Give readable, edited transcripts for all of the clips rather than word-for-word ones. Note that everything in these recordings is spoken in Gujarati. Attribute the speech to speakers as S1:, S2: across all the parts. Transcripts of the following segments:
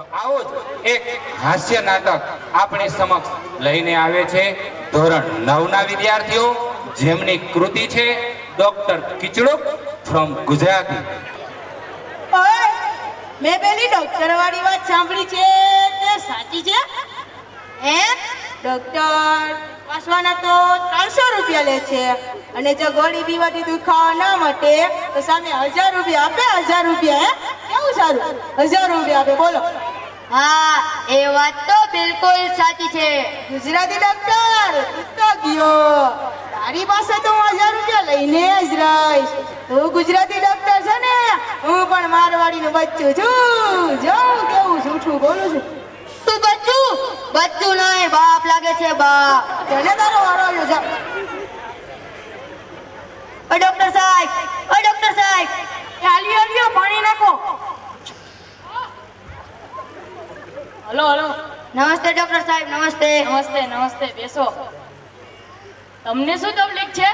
S1: તો આવો જ એક હાસ્ય નાટક આપણી સમક્ષ લઈને આવે છે ધોરણ 9 ના વિદ્યાર્થીઓ, જેમની કૃતિ છે ડોક્ટર કિચડુક ફ્રોમ ગુજરાતી.
S2: ઓય, મેં પેલી ડોક્ટર વાળી વાત સાંભળી છે તે સાચી છે? હે? ડોક્ટર વાસવાના તો 300 રૂપિયા લે છે અને જો ગોળી પીવાથી દુખાવા ના મટે તો સામે 1000 રૂપિયા આપે. 1000 રૂપિયા. હે, કેવું સારું? 1000 રૂપિયા આપે. બોલો.
S3: હા, એ વાત તો બિલકુલ સાચી છે.
S2: ગુજરાતી ડોક્ટર તું તો ગયો. તારી પાસે તો હું 1000 રૂપિયા લઈને જ રહીશ. તું ગુજરાતી ડોક્ટર છે ને, હું પણ મારવાડીનું બચ્ચું છું. જો કેવું જૂઠું બોલું છું.
S3: તું બચ્ચું નહીં, બાપ લાગે છે, બાપ.
S2: તને તારો વારો આવ્યો. જા.
S3: ઓ ડોક્ટર સાહેબ,
S2: હાલ્યો પાણી નાખો.
S4: Hello hello.
S3: નમસ્તે ડોક્ટર સાહેબ, નમસ્તે.
S4: નમસ્તે નમસ્તે, બેસો. તમને શું તકલીફ છે?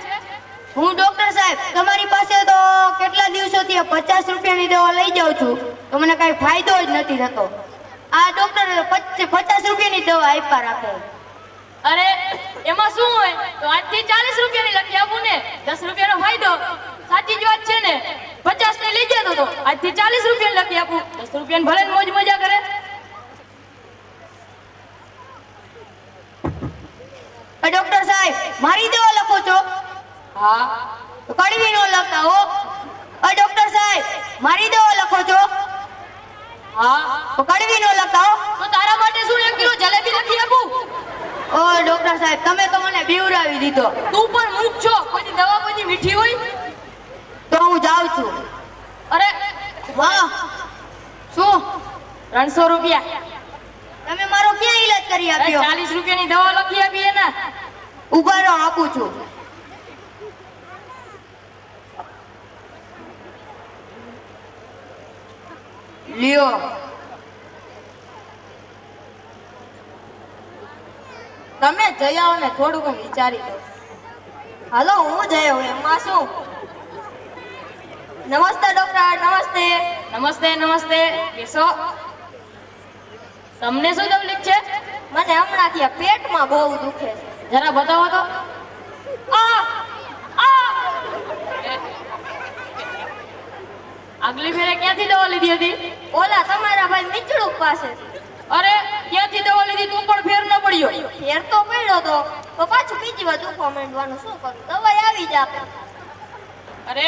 S3: હું ડોક્ટર સાહેબ તમારી પાસે તો કેટલા દિવસોથી 50 રૂપિયાની દવા લઈ જાઉં છું તો મને કઈ ફાયદો જ નથી થતો. આ ડોક્ટર 50 રૂપિયાની દવા આપ્યા રાખે.
S4: અરે એમાં શું હોય, તો આજથી 40 રૂપિયાની લખી આપું ને, 10 રૂપિયાનો ફાયદો. સાચી જ વાત છે ને. 50 ની લઈ જતો તો આજથી 40 રૂપિયા લખી આપું, 10 રૂપિયા ભલે મોજ મજા કરે.
S3: ડોક્ટર સાહેબ મારી દવા લખો છો?
S4: હા.
S3: તો કડવી નો લખતા હો. ડોક્ટર સાહેબ મારી દવા લખો છો?
S4: હા.
S3: તો કડવી નો લખતા હો.
S4: તો તારા માટે શું 1 કિલો જલેબી લખી આપું?
S3: ઓ ડોક્ટર સાહેબ તમે તો મને બીવરાવી દીધો.
S4: તું પણ મૂક છો. કોઈ દવા કોઈ મીઠી હોય?
S3: તો હું જાઉં છું.
S4: અરે
S3: વાહ, શું
S4: 300 રૂપિયા.
S3: તમે મારો ક્યાં ઈલાજ કરી આપ્યો?
S4: 40 રૂપિયાની દવા લખી આપી એના.
S3: ઉભા રહો, આપું છું. લ્યો.
S2: તમે જઈ આવો ને, થોડુંક હું વિચારી લઉં.
S3: હાલો હું જયો, એમાં શું? નમસ્તે ડોક્ટર, નમસ્તે.
S4: નમસ્તે નમસ્તે, બેસો. તમને શું તકલીફ છે?
S3: મને હમણાંથી આ પેટમાં બહુ દુખે છે.
S4: જરા બતાવો તો. આ આ આગલી ફેરે ક્યાંથી દવા લીધી હતી?
S3: ઓલા તમારા ભાઈ મિચડુક પાસે.
S4: અરે ક્યાંથી દવા લીધી તું પણ ફેર ન પડ્યો?
S3: ફેર તો પડ્યો તો પાછું બીજી વાર દુખવા માંડવાનું. શું કરું? દવાઈ આવી જ આપે.
S4: અરે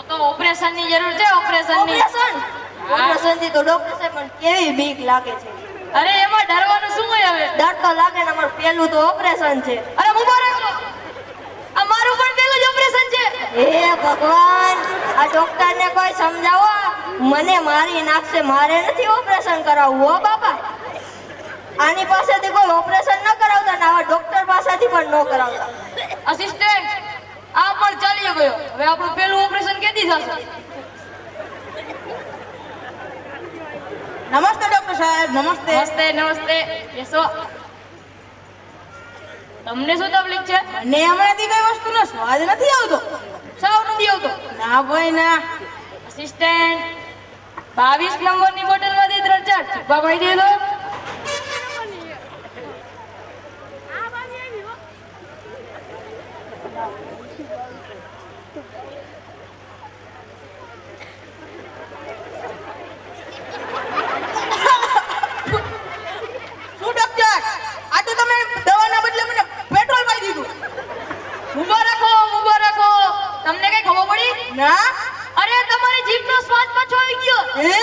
S4: તો ઓપરેશન ની જરૂર છે. ઓપરેશન
S3: થી તો ડોક્ટર સાહેબ મને કેવી બીક લાગે છે.
S4: અરે એમાં ડરવાનું શું હોય હવે?
S3: ડર તો લાગે ને, અમારું પેલું તો ઓપરેશન છે.
S4: અરે ઉભા રહો, આ મારું પણ પેલું જ ઓપરેશન છે.
S3: હે ભગવાન, આ ડોક્ટર ને કોઈ સમજાવો. મને મારી નાખશે. મારે નથી ઓપરેશન કરાવવું હો બાપા. આની પાસેથી કોઈ ઓપરેશન ન કરાવતા ને આવા ડોક્ટર પાસેથી પણ ન કરાવતા.
S4: અસિસ્ટન્ટ, આ પણ ચાલ્યો ગયો. હવે આપણું પેલું ઓપરેશન કેદી થશે?
S2: નમસ્તે ડોક્ટર સાહેબ. નમસ્તે.
S4: નમસ્તે નમસ્તે, બેસો. તમને શું તકલીફ છે?
S2: મને હમણાંથી કઈ વસ્તુનો સ્વાદ નથી આવતો.
S4: સાવ નથી આવતો?
S2: ના ભાઈ ના.
S4: અસિસ્ટન્ટ, 22 નંબરની બોટલમાંથી 3-4 છીપા પાઈ દે તો.
S2: શું ડોક્ટર, આ તો તમે દવાના બદલે મને પેટ્રોલ પાઈ દીધું.
S4: ઊભા રાખો, ઊભા રાખો. તમને કઈ ખબર પડી?
S2: ના.
S4: અરે તમારી જીભનો સ્વાદ પાછો આવી ગયો.
S2: હે?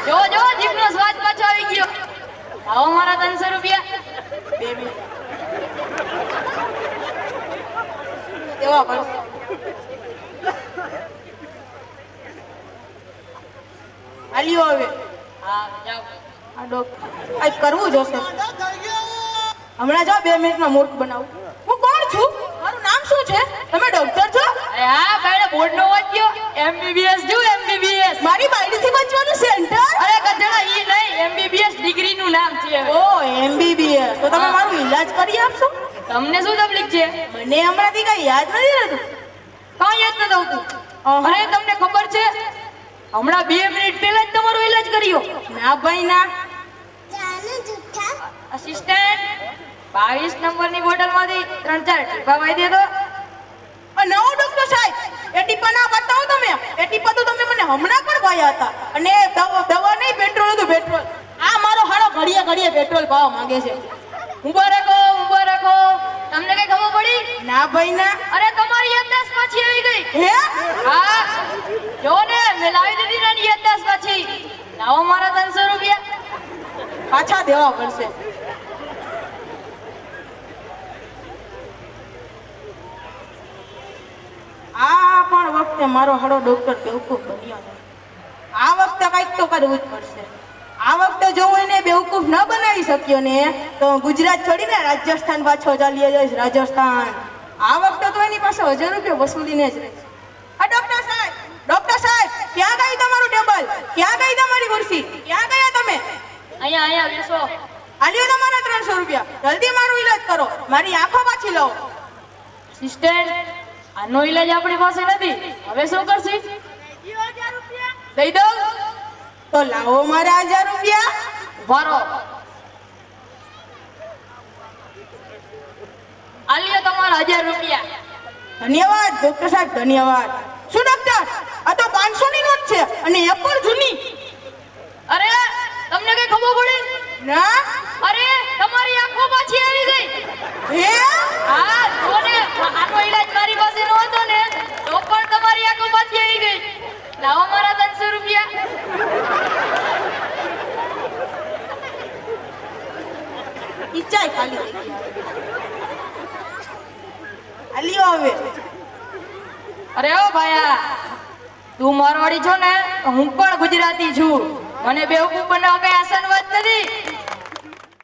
S4: જો જો, જીભનો સ્વાદ પાછો આવી ગયો. આવો મારા 300 રૂપિયા.
S2: 2 મિનિટ. એવા પડશે. હાલ્યો હવે.
S4: હા જાઓ.
S2: આ ડોક્ટર આ કરવું જોશે. હમણાં જાઓ 2 મિનિટમાં મૂર્ખ બનાવું. હું કોણ છું? મારું નામ શું છે? તમે ડોક્ટર છો?
S4: અરે હા, ભાઈ બોર્ડ નો વાંચ્યો. MBBS જો, MBBS.
S2: મારી બાયડીથી બચવાનું સેન્ટર?
S4: અરે ગધેડા, ઈ નહીં, MBBS ડિગ્રી નું નામ છે હવે.
S2: ઓ MBBS. તો તમે મારું ઈલાજ કરી આપશો?
S4: તમને શું તકલીફ છે?
S2: મને હમણાંથી કઈ યાદ નથી રહેતું.
S4: કાંઈ યાદ નથી આવતું? અરે તમને ખબર છે, હમણાં 2 મિનિટ પહેલા જ તમારો ઈલાજ કર્યો.
S2: ના ભાઈ ના.
S4: અસિસ્ટન્ટ 22 નંબરની બોટલમાંથી 3-4 ટીપા વાઈ દે તો.
S2: નવો ડોક્ટર સાહેબ એ ટીપા ના બતાવો તમે. એ ટીપા તો તમે મને હમણાં પણ પાયા હતા. અને દવા નહીં, પેટ્રોલ હતું, પેટ્રોલ. આ મારો હાડો ઘડીએ ઘડીએ પેટ્રોલ પાવા માંગે છે.
S4: ઊભા રાખો, ઊભા રાખો. તમને કઈ ખબર પડી?
S2: ના ભાઈ ના.
S4: અરે તમારી યાદદાસ્ત પાછી આવી ગઈ.
S2: હે
S4: હા, જો ને મેં લાવી દીધી ને યાદદાસ્ત પાછી. લાવો મારા 300 રૂપિયા.
S2: પાછા દેવા પડશે. આ પણ વખતે મારો હાડો ડોક્ટર બેવકૂફ બન્યો છે. આ વખતે કંઈક તો કરવું જ પડશે. આ વખતે જો હું એને બેવકૂફ ન બનાવી શક્યો ને તો હું ગુજરાત છોડીને રાજસ્થાન પાછો ચાલી જઈશ. રાજસ્થાન. આ વખતે તો એની પાસે 1000 રૂપિયા વસૂલીને જ રહીશ. આ ડોક્ટર સાહેબ, ડોક્ટર સાહેબ, ક્યાં ગઈ તમારું ટેબલ? ક્યાં ગઈ તમારી ખુરશી? ક્યાં ગયા તમે?
S4: અહીંયા અહીંયા બેસો.
S2: આલ્યો તમારા 300 રૂપિયા. જલ્દી મારું ઈલાજ કરો. મારી આંખો પાછી લાવો.
S4: અસિસ્ટન્ટ, આનો ઈલાજ આપણી પાસે નથી. હવે શું કરશી? દઈ દઉં?
S2: તો લાવો મારા 1000 રૂપિયા.
S4: વારો. આલ્યો તમારા 1000 રૂપિયા.
S2: ધન્યવાદ ડોક્ટર સાહેબ, ધન્યવાદ. શું ડોક્ટર, આ તો 500 ની નોટ છે અને એ પણ જૂની.
S4: અરે તમને કઈ ખબર પડી?
S2: ના.
S4: અરે તમારી આંખો પાછી આવી ગઈ.
S2: હે
S4: હા, જો ને આનો ઈલાજ મારી પાસે નો હતો ને તો પણ તમારી આંખો પાછી આવી ગઈ. લાવો મારા 300 રૂપિયા.
S2: ઈચ્છાય ખાલી થઈ ગઈ. આલ્યો હવે.
S4: અરે ઓ ભાયા, તું મારવાડી છો ને, હું પણ ગુજરાતી છું. મને બેવકૂફ બનાવવા કઈ આસાન વાત